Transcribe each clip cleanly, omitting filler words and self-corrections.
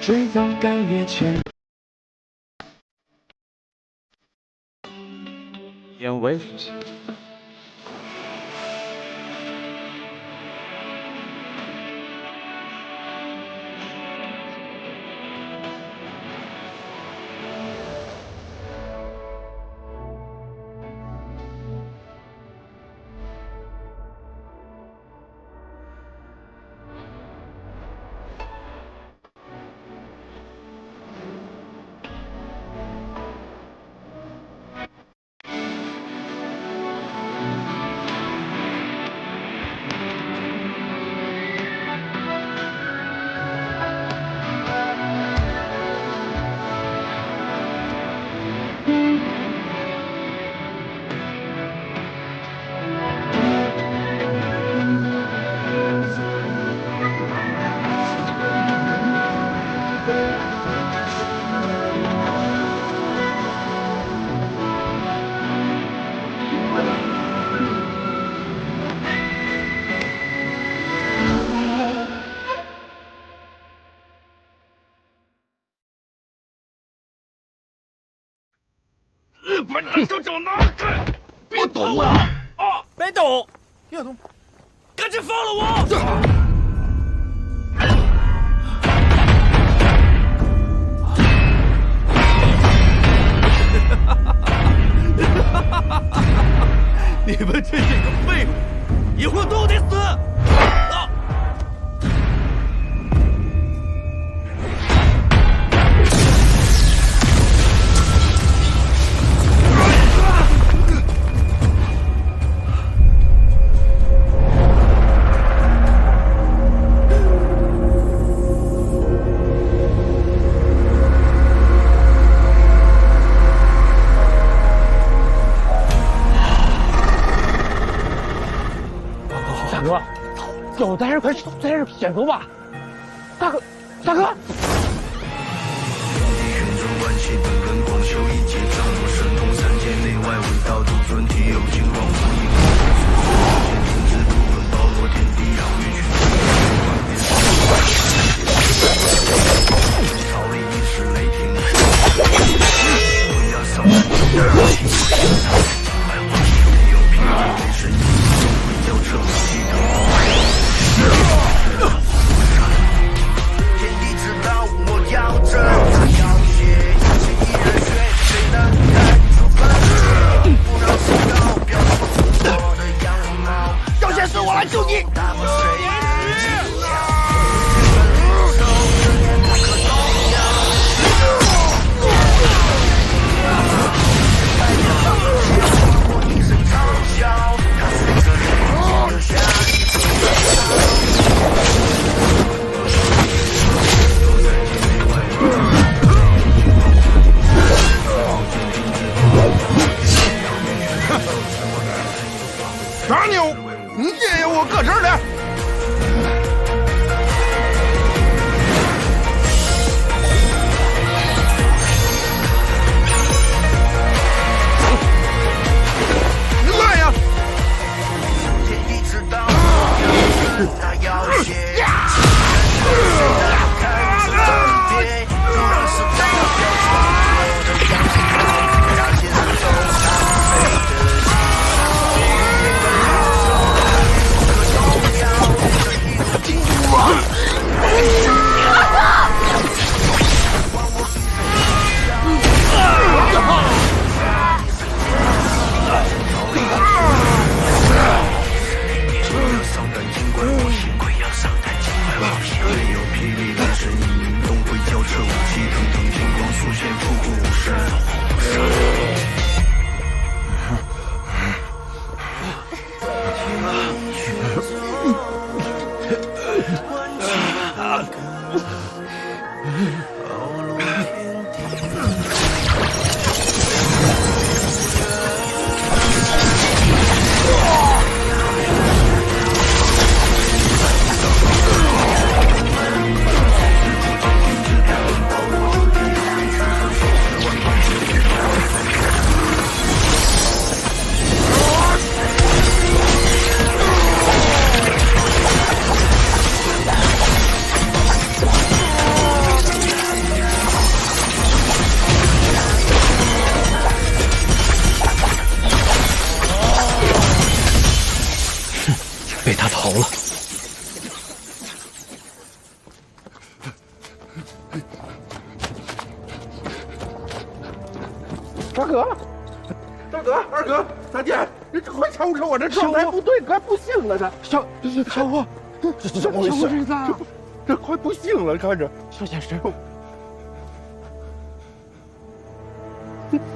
追早改越前。因为。把你的手掌拿开！别动啊！啊！别动！别动！赶紧放了我！你们这些个废物，以后都得死！啊！大哥，走，咱还是快在这先走吧。大哥，大哥。要先死，我来救你！傻妞，你爷爷我搁这儿呢。你来呀！被他逃了。大哥，大哥，二哥，大姐，你快瞅瞅我这状态不对，快不行了，这小伙，这怎么回事？这快不行了，看着。小先生，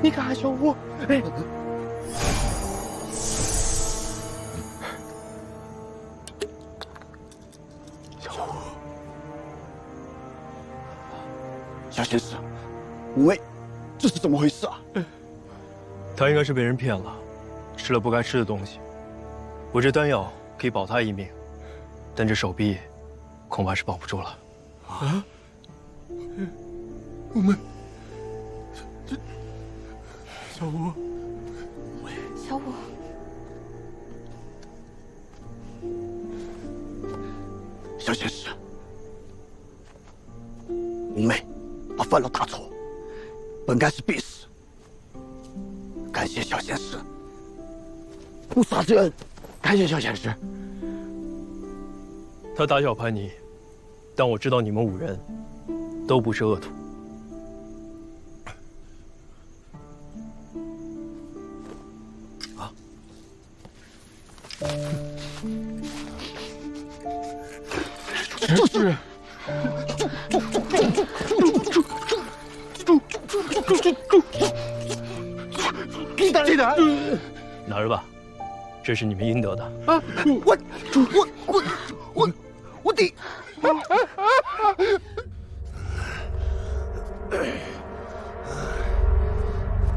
你看小伙，哎，小伙，小先生，喂，这是怎么回事啊？他应该是被人骗了，吃了不该吃的东西。我这丹药可以保他一命，但这手臂恐怕是保不住了。啊？我们这小吴，小五，小先生，五妹，他犯了大错，本该是必死。感谢小先生，不杀之恩，感谢小先生。他打小叛逆，但我知道你们5人都不是恶徒。啊！这是。给他，拿着吧，这是你们应得的。啊！我的！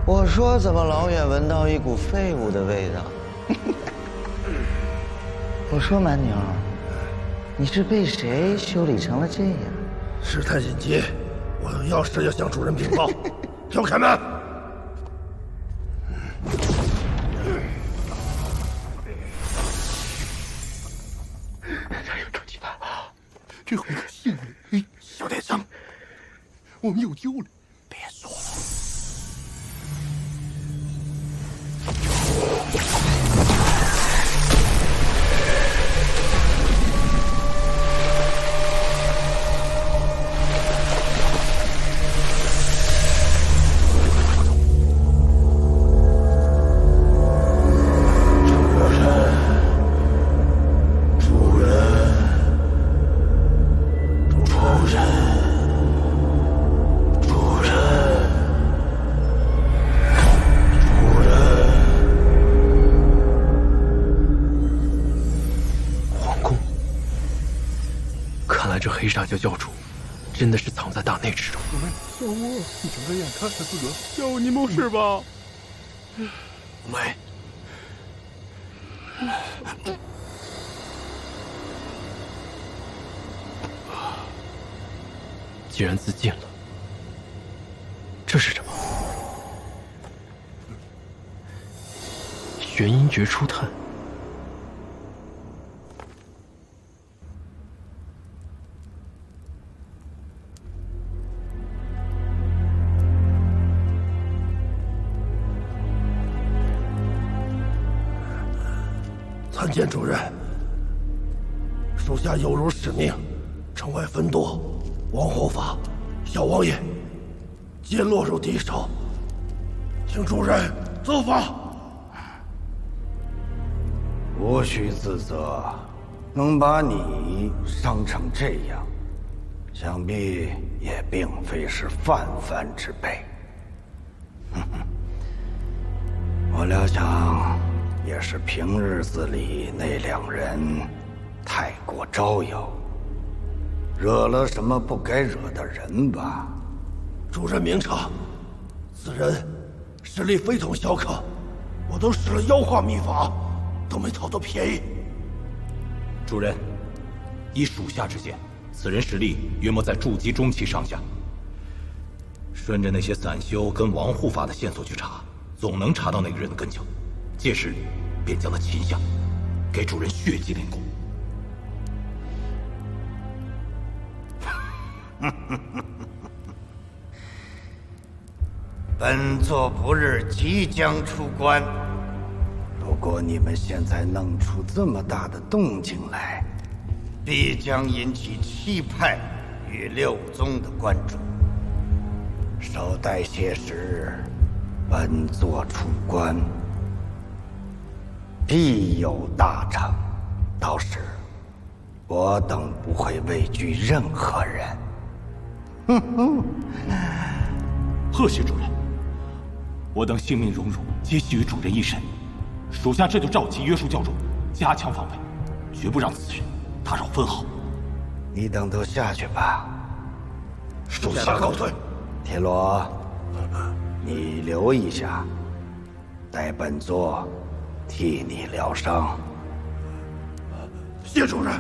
我说怎么老远闻到一股废物的味道？我说蛮牛，你是被谁修理成了这样？事态紧急，我有事要向主人禀报，请开门。这回可幸了！哎，小点声，我们有救了！别说了。这黑煞教教主真的是藏在大内之中。小吴，你睁开眼看看自个，小吴，你没事吧？没。既然自尽了，这是什么？玄阴诀初探。参见主人，属下有如使命，城外分舵，王护法、小王爷皆落入敌手，请主人责罚。无需自责，能把你伤成这样，想必也并非是泛泛之辈。我料想。也是平日子里那2人太过招摇，惹了什么不该惹的人吧？主人明察，此人实力非同小可，我都使了妖化秘法，都没讨到便宜。主人，依属下之见，此人实力约莫在筑基中期上下。顺着那些散修跟王护法的线索去查，总能查到那个人的根脚。届时，便将他擒下，给主人血祭练功。本座不日即将出关，不果你们现在弄出这么大的动静来，必将引起7派与6宗的关注。稍待些时，本座出关，必有大成。到时，我等不会畏惧任何人。贺谢主人，我等性命荣辱皆系于主人一身，属下这就召集约束教众，加强防备，绝不让此人打扰分毫。你等都下去吧。属下告退。铁罗，你留一下，待本座替你疗伤。谢主任。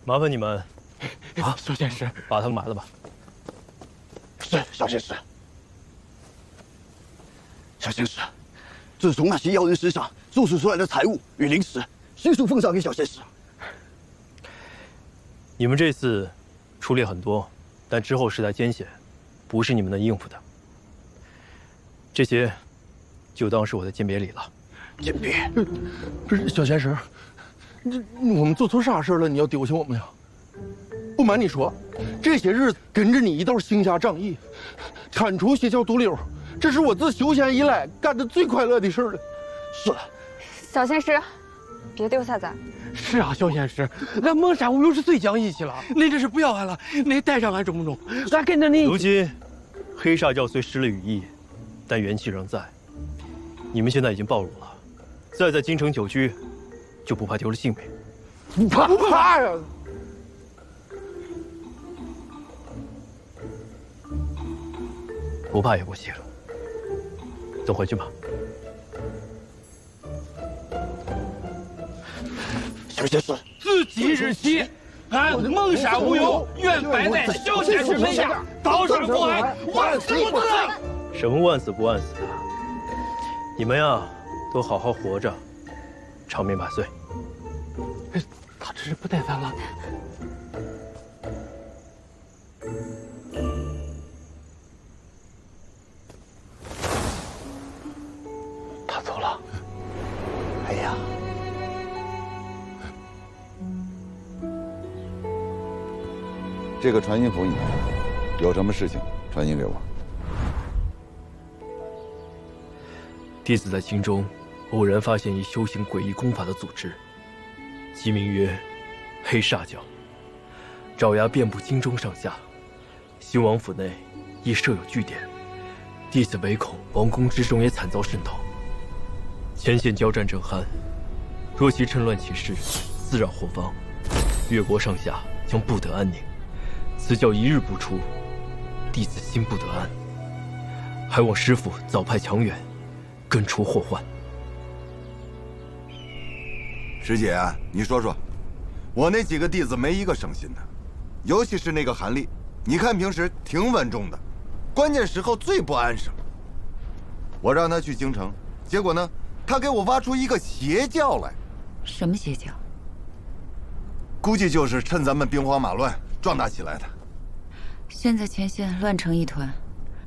麻烦你们小仙师，把他们埋了吧。是小仙师。小仙师，自从那些妖人身上搜取出来的财物与灵石，悉数奉上给小仙师。你们这次出力很多，但之后实在艰险，不是你们能应付的。这些就当是我的鉴别礼了。鉴别？不是小仙师，我们做错啥事了？你要丢下我们呀？不瞒你说，这些日子跟着你一道行侠仗义，铲除邪教毒瘤，这是我自修仙以来干的最快乐的事了。是。小仙师，别丢下咱。是啊，小仙师，俺蒙山巫又是最讲义气了，恁这是不要俺了，恁带上俺中不中？咱跟着你。如今，黑煞教虽失了羽翼，但元气仍在。你们现在已经暴露了，再在京城久居，就不怕丢了性命。不怕呀！不怕也不行，走回去吧。小仙师，自即日起，俺蒙山无忧愿摆在小仙师门下，高山不安，万死不辞。什么万死不万死的？你们呀，都好好活着，长命百岁。他这是不带咱了。他走了。哎呀，这个传音符你拿着，有什么事情传音给我。弟子在京中偶然发现一修行诡异功法的组织，其名曰黑煞教，爪牙遍布京中上下，兴王府内亦设有据点。弟子唯恐王宫之中也惨遭渗透。前线交战正酣，若其趁乱起事，滋扰后方，越国上下将不得安宁。此教一日不出，弟子心不得安，还望师父早派强援，根除祸患。师姐啊，你说说，我那几个弟子没一个省心的，尤其是那个韩立，你看平时挺稳重的，关键时候最不安生。我让他去京城，结果呢，他给我挖出一个邪教来。什么邪教？估计就是趁咱们兵荒马乱壮大起来的。现在前线乱成一团，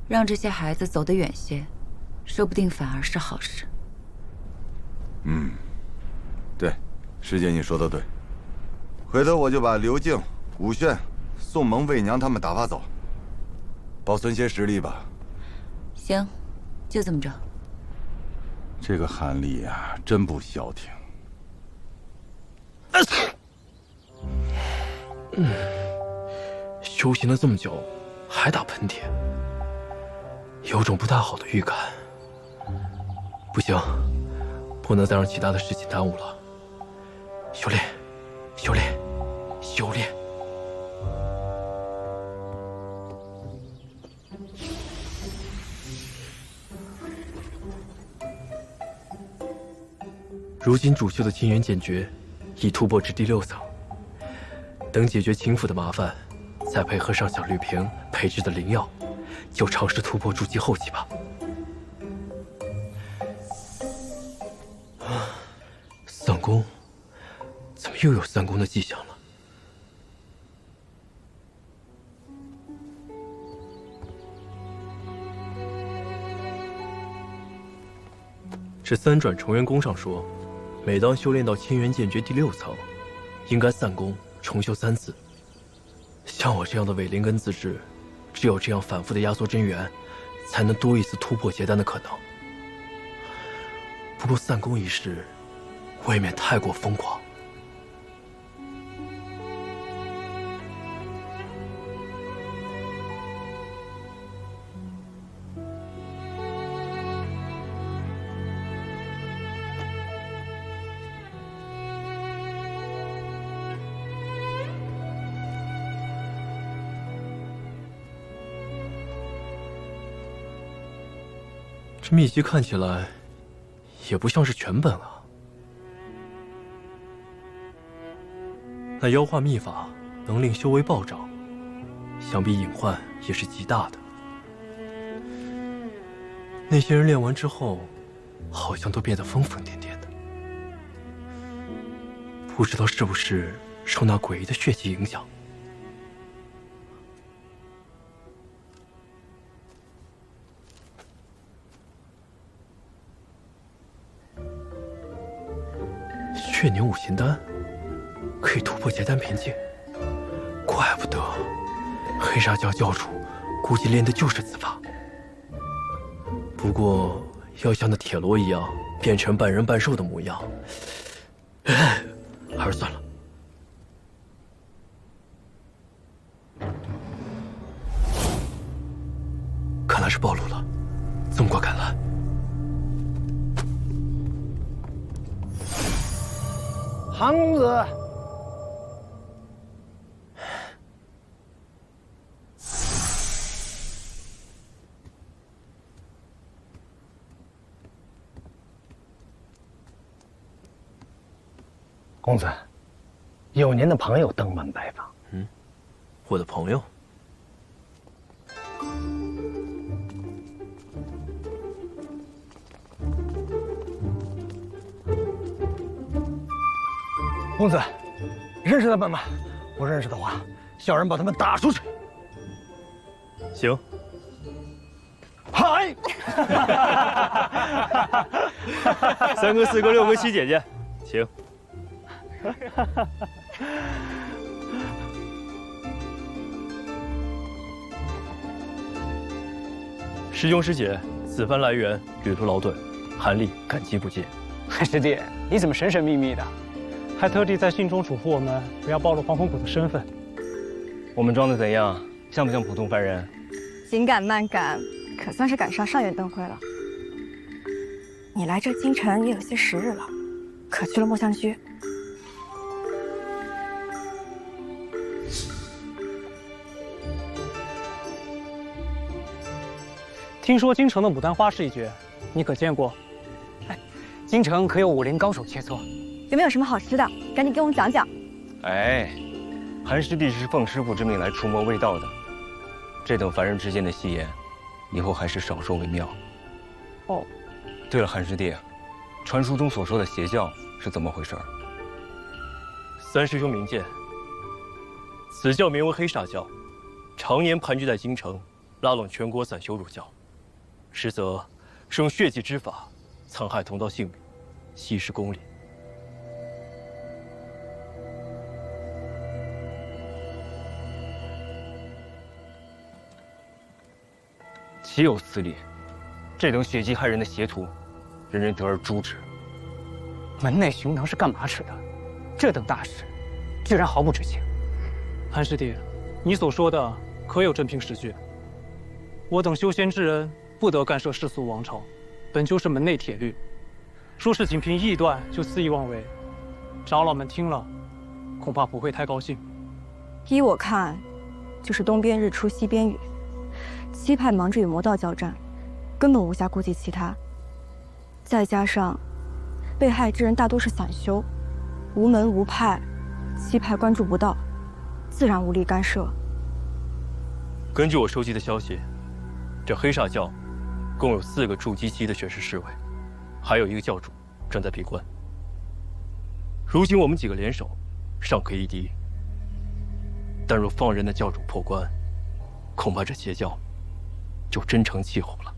让这些孩子走得远些，说不定反而是好事。嗯，对，师姐你说的对。回头我就把刘静、武炫、宋萌、魏娘他们打发走，保存些实力吧。行，就这么着。这个韩立呀，真不消停。修行了这么久，还打喷嚏，有种不太好的预感。不行，不能再让其他的事情耽误了。修炼，修炼，修炼。如今主修的清源剑诀已突破至第6层，等解决秦府的麻烦，再配合上小绿瓶配制的灵药，就尝试突破筑基后期吧。散功，怎么又有散功的迹象了？这三转重元功上说，每当修炼到千元剑诀第6层，应该散功重修3次。像我这样的伪灵根自制，只有这样反复的压缩真元，才能多一次突破结丹的可能。不过散功一事，未免太过疯狂。这秘籍看起来也不像是全本啊。那妖化秘法能令修为暴涨，想必隐患也是极大的。那些人练完之后，好像都变得疯疯癫癫的，不知道是不是受那诡异的血气影响。血凝五行丹可以突破结丹边界，怪不得黑煞教教主估计练的就是此法。不过要像那铁罗一样变成半人半兽的模样，还是算了。看来是暴露了，这么快赶来。韩公子，公子，有您的朋友登门拜访。我的朋友？公子，认识他们吗？不认识的话，小人把他们打出去。行。嗨！3哥、4哥、6哥、7姐姐，请。师兄师姐，此番来援，旅途劳顿，韩立感激不尽。师弟，你怎么神神秘秘的？还特地在信中嘱咐我们不要暴露黄风谷的身份。我们装的怎样？像不像普通凡人？紧赶慢赶，可算是赶上上元灯会了。你来这京城也有些时日了，可去了墨香居？听说京城的牡丹花式一绝，你可见过？哎，京城可有武林高手切磋？有没有什么好吃的？赶紧给我们讲讲。哎，韩师弟是奉师傅之命来除魔卫道的，这等凡人之间的戏言，以后还是少说为妙。哦，对了，韩师弟，传书中所说的邪教是怎么回事？三师兄明鉴，此教名为黑煞教，常年盘踞在京城，拉拢全国散修入教，实则是用血祭之法残害同道性命，稀释公理。岂有此理！这等血祭害人的邪徒，人人得而诛之。门内熊囊是干嘛吃的？这等大事，居然毫不知情。韩师弟，你所说的可有真凭实据？我等修仙之人不得干涉世俗王朝，本就是门内铁律。说是仅凭臆断就肆意妄为，长老们听了，恐怕不会太高兴。依我看，就是东边日出西边雨。七派忙着与魔道交战，根本无暇顾及其他。再加上被害之人大多是散修，无门无派，七派关注不到，自然无力干涉。根据我收集的消息，这黑煞教共有4个筑基期的玄师侍卫，还有1个教主正在闭关。如今我们几个联手，尚可一敌。但若放任那教主破关，恐怕这邪教就真成气候了。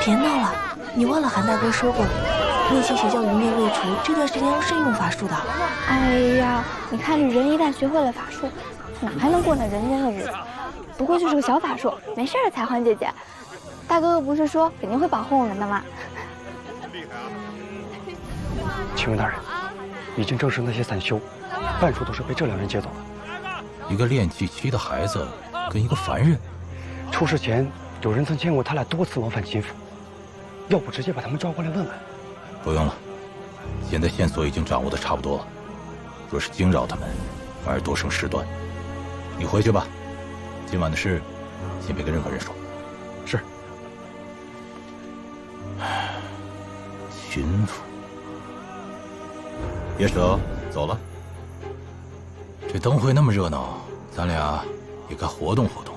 别闹了，你忘了韩大哥说过，那些邪教愚昧未除，这段时间要慎用法术的。哎呀，你看这人一旦学会了法术，哪还能过那人间的日子？不过就是个小法术，没事的，采花姐姐。大哥哥不是说肯定会保护我们的吗？请问大人，已经证实那些散修，半数都是被这两人接走的。一个练气期的孩子跟一个凡人，出事前有人曾见过他俩多次往返秦府，要不直接把他们抓过来问问？不用了，现在线索已经掌握的差不多了。若是惊扰他们，反而多生事端。你回去吧，今晚的事先别跟任何人说。是。巡抚，别舍，走了。这灯会那么热闹，咱俩也该活动活动。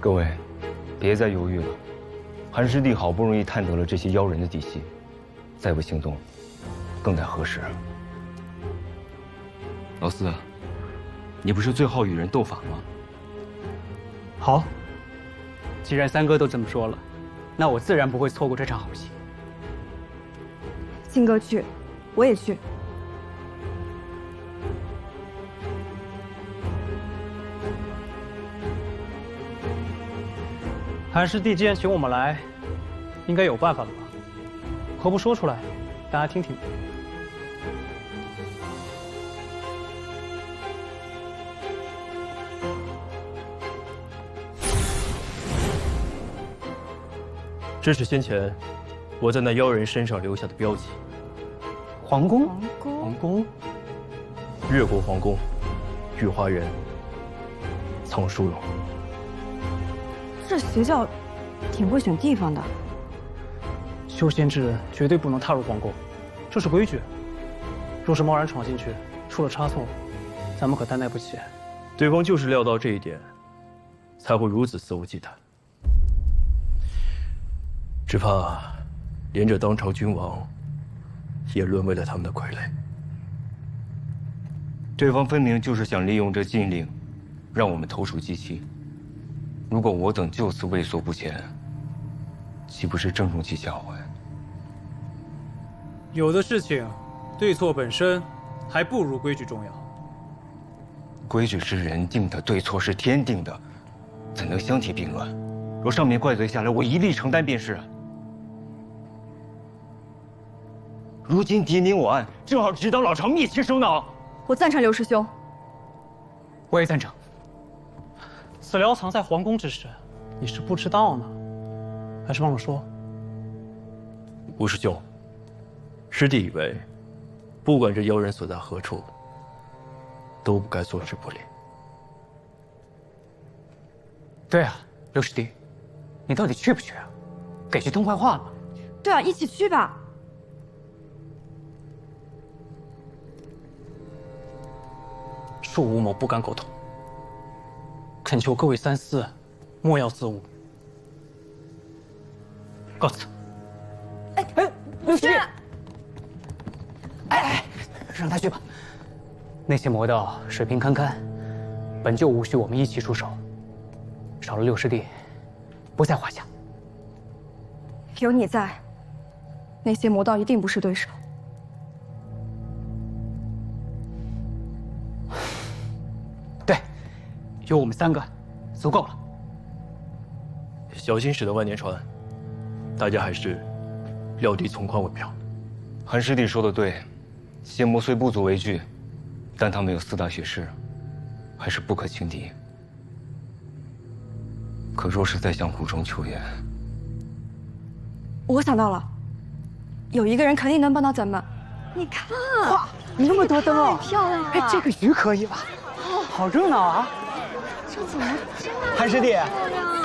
各位，别再犹豫了。韩师弟好不容易探得了这些妖人的底细，再不行动，更待何时？老四，你不是最好与人斗法吗？好，既然三哥都这么说了，那我自然不会错过这场好戏。信哥去，我也去。韩师弟既然请我们来，应该有办法了吧？何不说出来，大家听听？这是先前我在那妖人身上留下的标记。皇宫，皇宫，越国皇宫，御花园，藏书容。这邪教挺会选地方的。修仙之人绝对不能踏入皇宫，这是规矩。若是贸然闯进去，出了差错，咱们可担待不起。对方就是料到这一点，才会如此肆无忌惮。只怕连这当朝君王也沦为了他们的傀儡。对方分明就是想利用这禁令，让我们投鼠忌器。如果我等就此畏缩不前，岂不是正中其下怀？有的事情，对错本身还不如规矩重要。规矩是人定的，对错是天定的，怎能相提并论？若上面怪罪下来，我一力承担便是。如今敌明我暗，正好指导老巢灭其首脑。我赞成刘师兄。我也赞成。此寮藏在皇宫之事，你是不知道呢，还是忘了说？吴师兄，师弟以为，不管这妖人所在何处，都不该坐视不理。对啊，刘师弟，你到底去不去啊？给句痛快话嘛。对啊，一起去吧。恕吴某不敢苟同，恳求各位三思，莫要自误。告辞。刘师弟，让他去吧。那些魔道水平堪堪，本就无需我们一起出手，少了六师弟，不在话下。有你在，那些魔道一定不是对手。对，有我们三个，足够了。小心驶得万年船，大家还是料敌从宽为妙。韩师弟说的对，邪魔虽不足为惧，但他们有四大血誓，还是不可轻敌。可若是再向谷中求援，我想到了，有一个人肯定能帮到咱们。你看，哇，那么多灯哦，太漂亮了！哎，这个鱼可以吧？好热闹啊！这怎么这么韩师弟，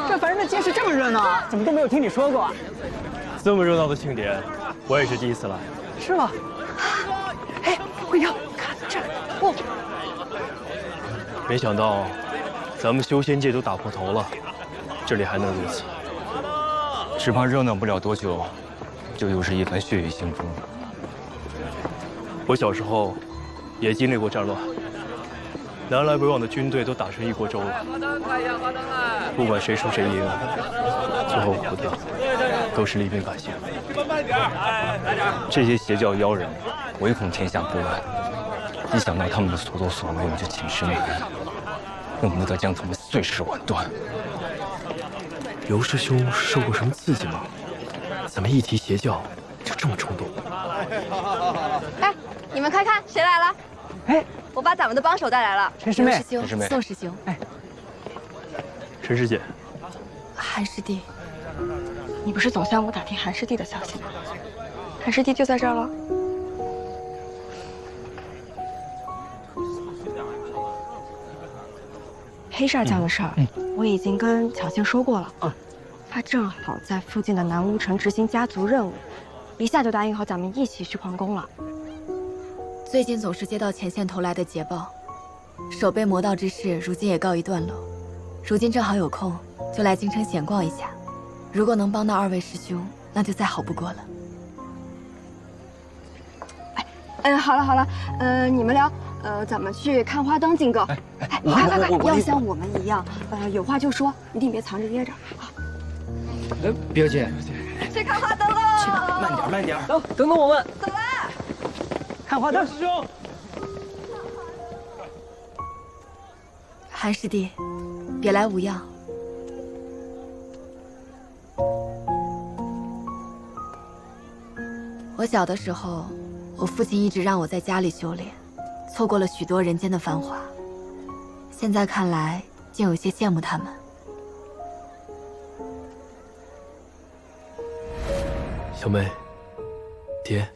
这凡人的街市这么热闹，怎么都没有听你说过啊？这么热闹的庆典，我也是第一次来。是吗？哎，慧瑶，看这，哦，没想到，咱们修仙界都打破头了，这里还能如此。只怕热闹不了多久，就又是一番血雨腥风。我小时候也经历过战乱，南来北往的军队都打成一锅粥了，不管谁输谁赢，最后活的都是利兵百姓。这些邪教妖人唯恐天下不乱，一想到他们的所作所为，我就寝食难安，恨不得将他们碎尸万段。尤师兄受过什么刺激吗？怎么一提邪教就这么冲动？哎，你们快看，谁来了？哎，我把咱们的帮手带来了。陈师妹，陈师妹，宋师兄。哎，陈师姐，韩师弟，你不是总向我打听韩师弟的消息吗？韩师弟就在这儿了。黑煞将的事儿，我已经跟巧星说过了。他正好在附近的南巫城执行家族任务，一下就答应和咱们一起去皇宫了。最近总是接到前线投来的捷报，守备魔道之事如今也告一段落。如今正好有空，就来京城闲逛一下。如果能帮到二位师兄，那就再好不过了。好了，你们聊，咱们去看花灯，金哥。快，要像我们一样，有话就说，一定别藏着掖着。别急，去看花灯喽！去吧，慢点。等我们。走了。看花灯，师兄。韩师弟，别来无恙。我小的时候，我父亲一直让我在家里修炼，错过了许多人间的繁华。现在看来，竟有些羡慕他们。小妹、爹、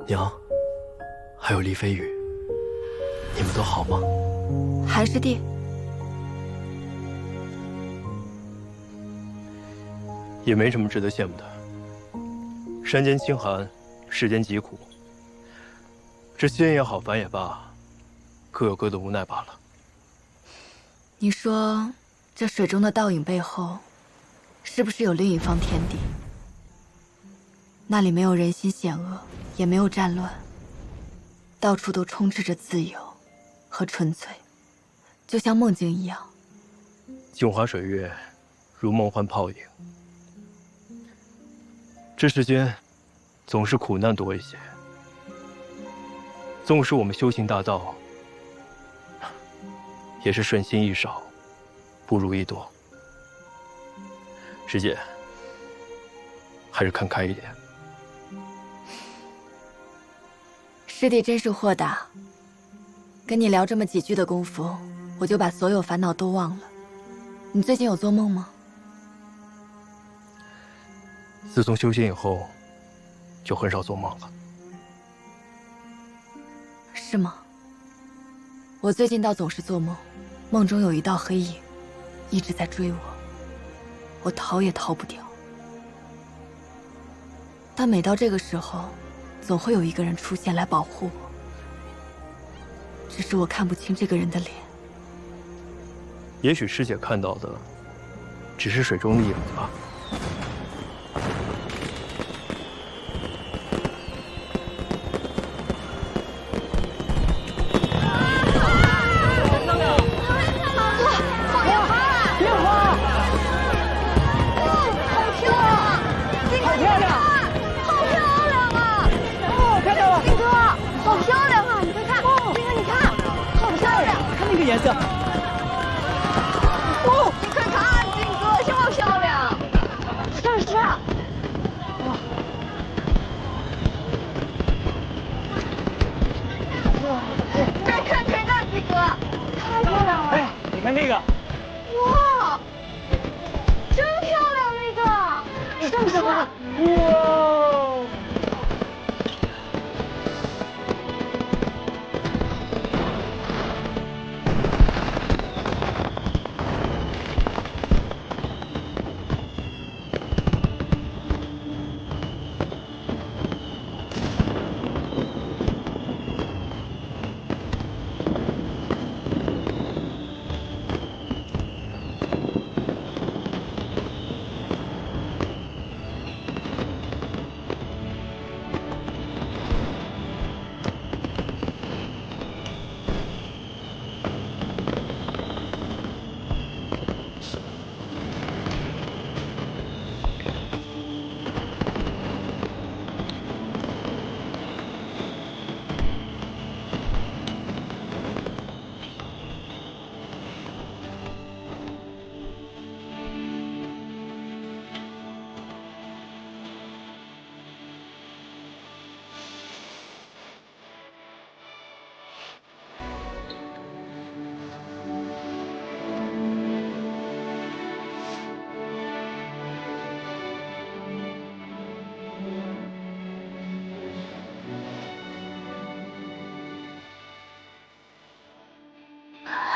娘，还有厉飞羽，你们都好吗？韩师弟，也没什么值得羡慕的。山间清寒，世间疾苦。这仙也好，凡也罢，各有各的无奈罢了。你说，这水中的倒影背后，是不是有另一方天地？那里没有人心险恶，也没有战乱，到处都充斥着自由和纯粹，就像梦境一样。镜花水月，如梦幻泡影。这世间，总是苦难多一些。纵使我们修行大道，也是顺心一少，不如意多。师姐，还是看开一点。师弟真是豁达，跟你聊这么几句的功夫，我就把所有烦恼都忘了。你最近有做梦吗？自从修仙以后，就很少做梦了。是吗？我最近倒总是做梦，梦中有一道黑影，一直在追我，我逃也逃不掉。但每到这个时候，总会有一个人出现来保护我，只是我看不清这个人的脸。也许师姐看到的，只是水中的影子吧。颜色。哦，你快看，金哥，这么漂亮！是啊。看这个，金哥，太漂亮了！哎，你看那个。哇，真漂亮那个！是不是？哇！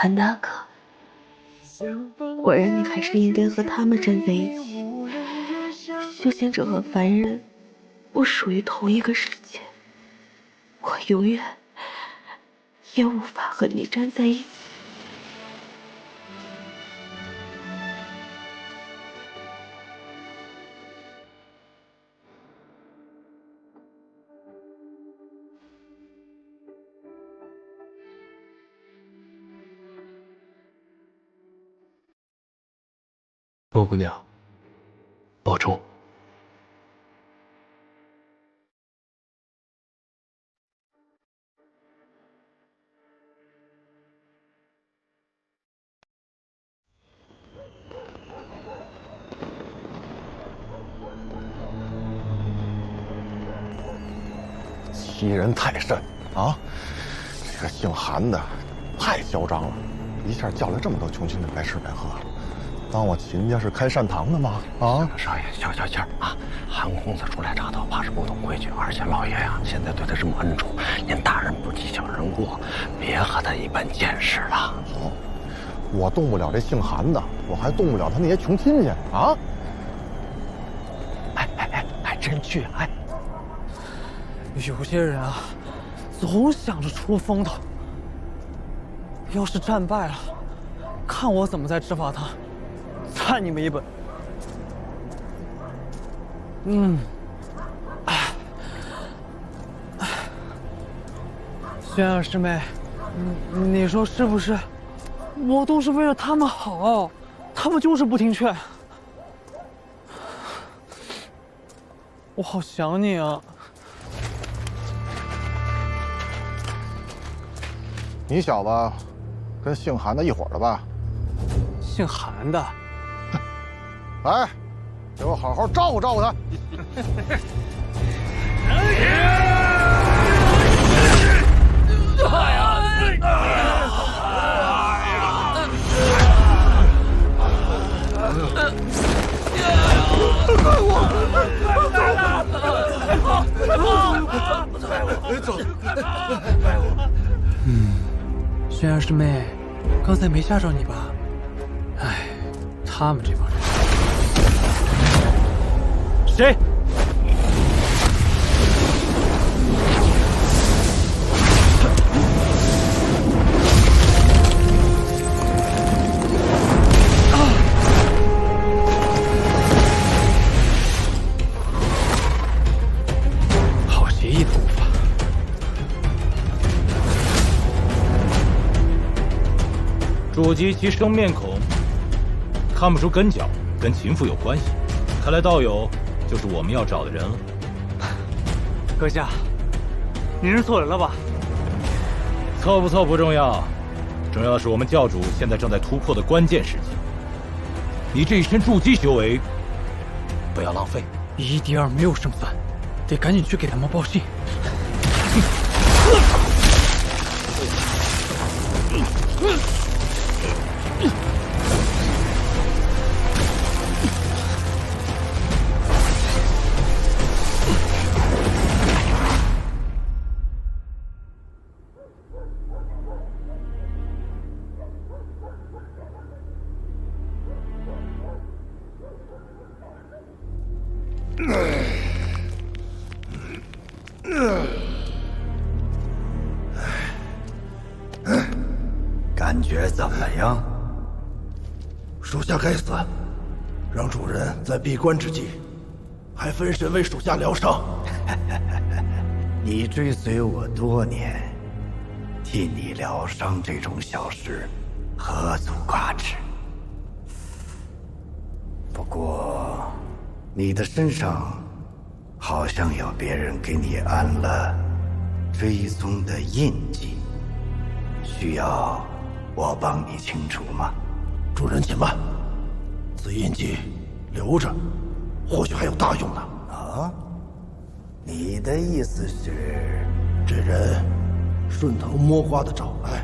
韩大哥，我认你还是应该和他们站在一起。修仙者和凡人不属于同一个世界，我永远也无法和你站在一起。莫姑娘，保重。欺人太甚啊！这个姓韩的太嚣张了，一下叫来这么多穷亲的白吃白喝，当我秦家是开善堂的吗？啊！少爷，消消气儿啊！韩公子初来乍到，怕是不懂规矩，而且老爷呀，现在对他这么恩宠，您大人不计小人过，别和他一般见识了。我动不了这姓韩的，我还动不了他那些穷亲戚啊！还真去哎！有些人啊，总想着出风头。要是战败了，看我怎么再执法他，参你们一本。轩儿师妹，你说是不是？我都是为了他们好，他们就是不听劝。我好想你啊！你小子跟姓韩的一伙的吧？姓韩的，来，给我好好照顾照顾他。轩儿师妹，刚才没吓着你吧？哎，他们这帮人，谁？好邪异的武法！主及其生面孔，看不出根脚，跟秦府有关系。看来道友就是我们要找的人了。阁下，您认错人了吧？错不错不重要，重要的是我们教主现在正在突破的关键时期。你这一身筑基修为，不要浪费。1敌2没有胜算，得赶紧去给他们报信。感觉怎么样？属下该死，让主人在闭关之际，还分神为属下疗伤。你追随我多年，替你疗伤这种小事，何足挂齿。不过，你的身上好像有别人给你安了追踪的印记，需要我帮你清除吗？主人且慢，此印记留着，或许还有大用呢。啊？你的意思是，这人顺藤摸瓜的找来，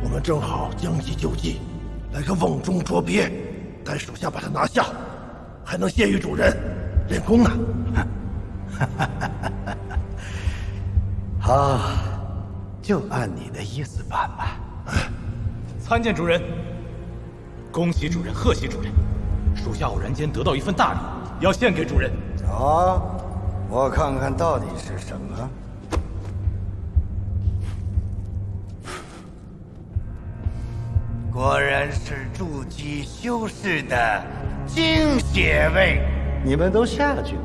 我们正好将计就计，来个瓮中捉鳖，待属下把他拿下，还能谢于主人练功呢。好，就按你的意思办吧。参见主人。恭喜主人，贺喜主人，属下偶然间得到一份大礼，要献给主人。啊，我看看到底是什么。果然是筑基修士的精血味。你们都下去吧，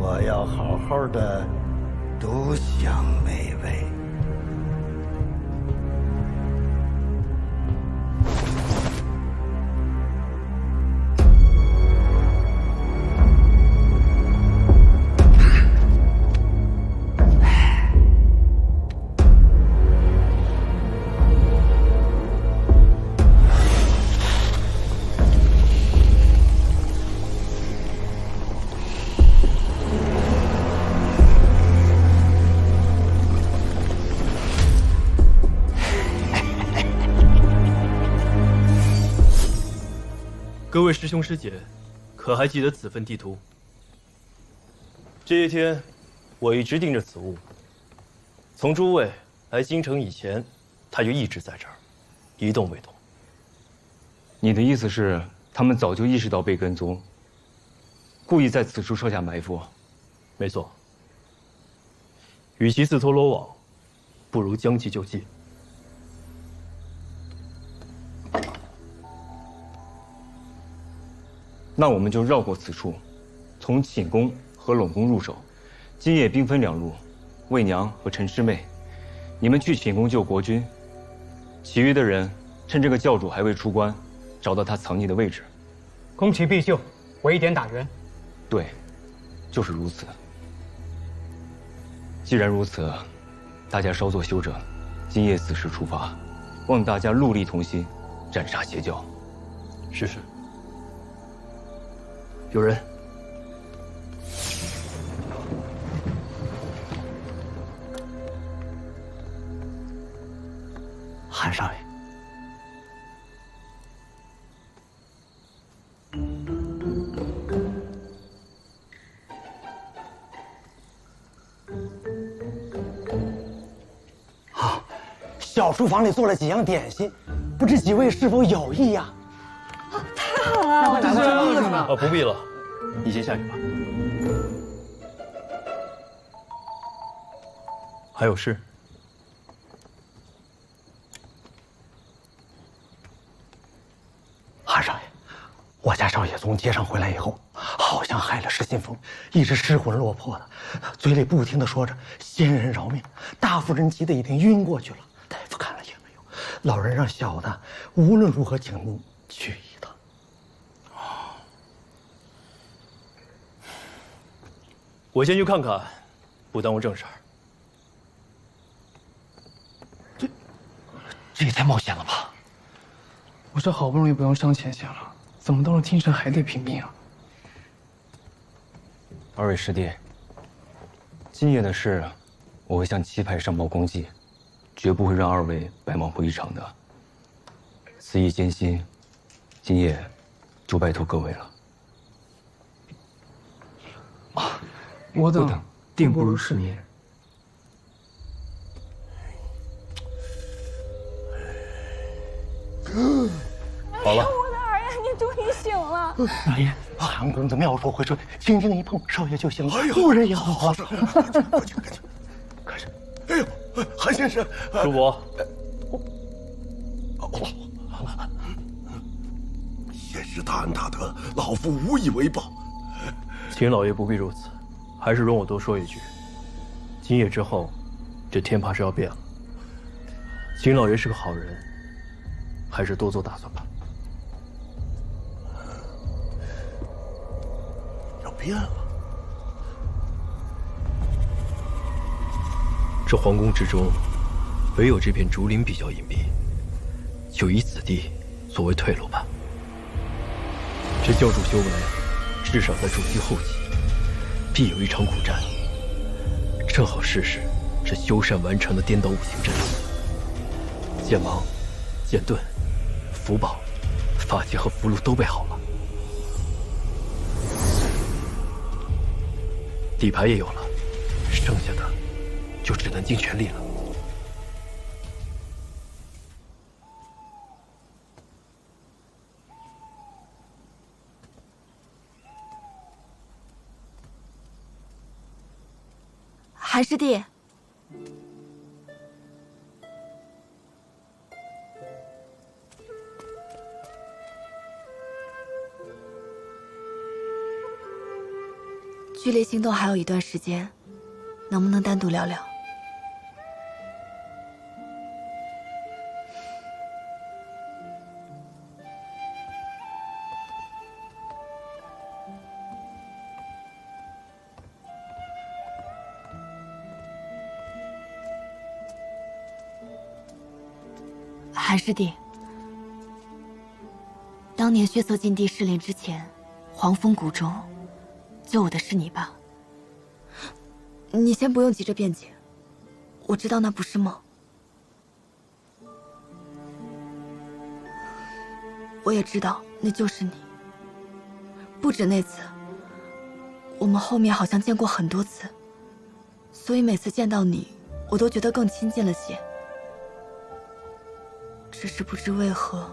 我要好好的独享美味。各位师兄师姐，可还记得此份地图？这些天，我一直盯着此物。从诸位来京城以前，它就一直在这儿，一动未动。你的意思是，他们早就意识到被跟踪，故意在此处设下埋伏？没错。与其自投罗网，不如将计就计。那我们就绕过此处，从寝宫和冷宫入手。今夜兵分两路，魏娘和陈师妹，你们去寝宫救国君，其余的人趁这个教主还未出关，找到他藏匿的位置。攻其必救，围点打援。对，就是如此。既然如此，大家稍作休整，今夜子时出发，望大家戮力同心，斩杀邪教。是。有人。韩少爷，小书房里做了几样点心，不知几位是否有意呀？太好了！不必了，你先下去吧。还有事？韩少爷，我家少爷从街上回来以后，好像害了失心疯，一直失魂落魄的，嘴里不停的说着“仙人饶命”，大夫人急得已经晕过去了。大夫看了也没用，老人让小的无论如何请您去一趟。我先去看看，不耽误正事儿。这也太冒险了吧！我这好不容易不用上前线了，怎么到了京城还得拼命啊？二位师弟，今夜的事，我会向七派上报公祭，绝不会让二位白忙活一场的。此役艰辛，今夜就拜托各位了。我等定不辱使命。好了，我的儿呀，你终于醒了！老爷，韩公子妙手回春，轻轻一碰，少爷就醒了。夫人也好了。快去！哎呦，韩先生，叔伯，先是大恩大德，老夫无以为报。秦老爷不必如此，还是容我多说一句：今夜之后，这天怕是要变了。秦老爷是个好人，还是多做打算吧。要变了。这皇宫之中，唯有这片竹林比较隐蔽，就以此地作为退路吧。这教主修为，至少在筑基后期，必有一场苦战。正好试试这修缮完成的颠倒五行阵法。剑芒、剑盾、符宝、法器和符箓都备好了，底牌也有了，剩下的就只能尽全力了。韩师弟，距离行动还有一段时间，能不能单独聊聊？韩师弟，当年血色禁地试炼之前，黄风谷中救我的是你吧？你先不用急着辩解，我知道那不是梦。我也知道那就是你。不止那次，我们后面好像见过很多次，所以每次见到你，我都觉得更亲近了些。只是不知为何，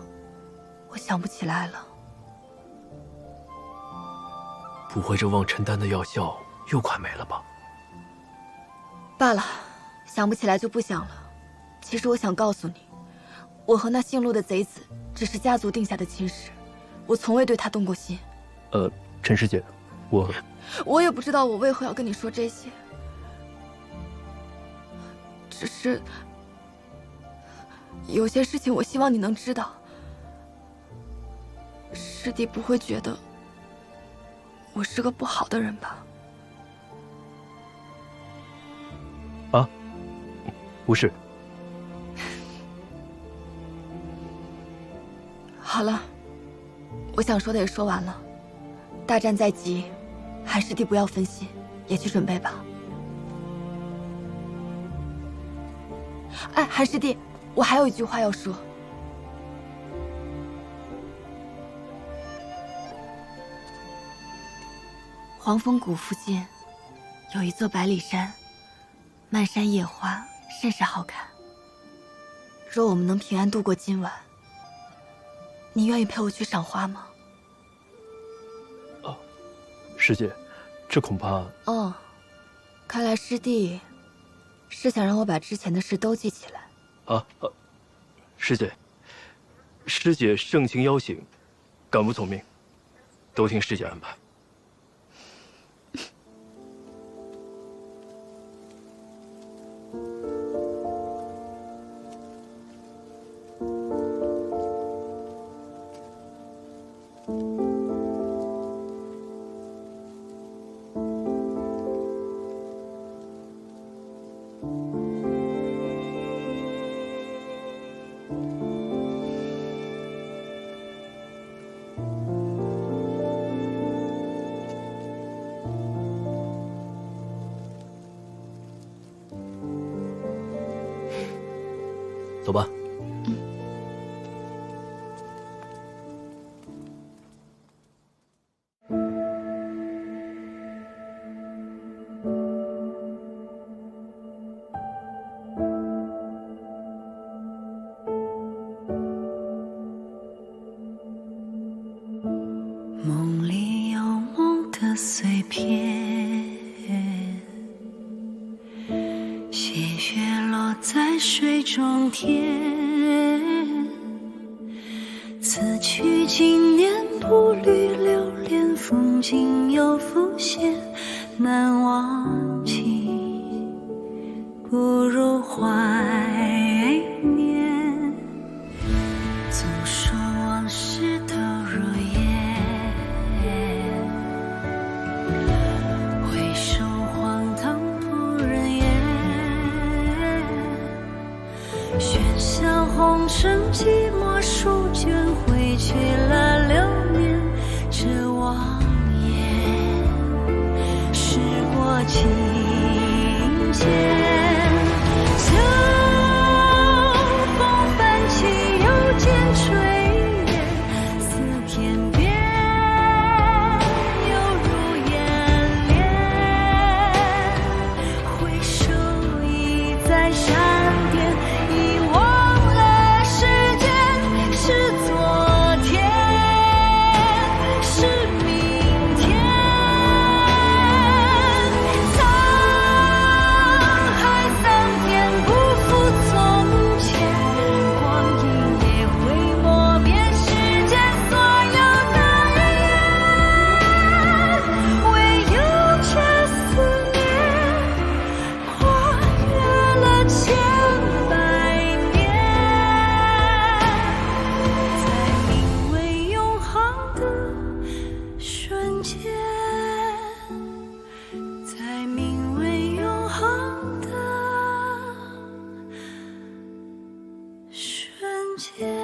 我想不起来了。不会这望尘丹的药效又快没了吧？罢了，想不起来就不想了。其实我想告诉你，我和那姓陆的贼子只是家族定下的亲事，我从未对他动过心。陈师姐，我也不知道我为何要跟你说这些，只是有些事情我希望你能知道。师弟不会觉得我是个不好的人吧？啊，不是。好了，我想说的也说完了。大战在即，韩师弟不要分心，也去准备吧。哎，韩师弟，我还有一句话要说。黄风谷附近有一座百里山，漫山野花，甚是好看。若我们能平安度过今晚，你愿意陪我去赏花吗？师姐，这恐怕……哦，看来师弟是想让我把之前的事都记起来。师姐盛情邀请，敢不从命？都听师姐安排。走吧。梦里有梦的碎片，鲜血落在水中天。此去经年，步履流连，风景又浮现，难忘记不如怀念。总说往事都如烟，回首荒唐不忍言。喧嚣红尘，寂寞书卷，挥去了流年。这望眼，时过境迁。秋风泛起，又见炊烟，似天边，犹如眼帘。回首已在山巅，遗忘了时间是昨天，是明天。苍间。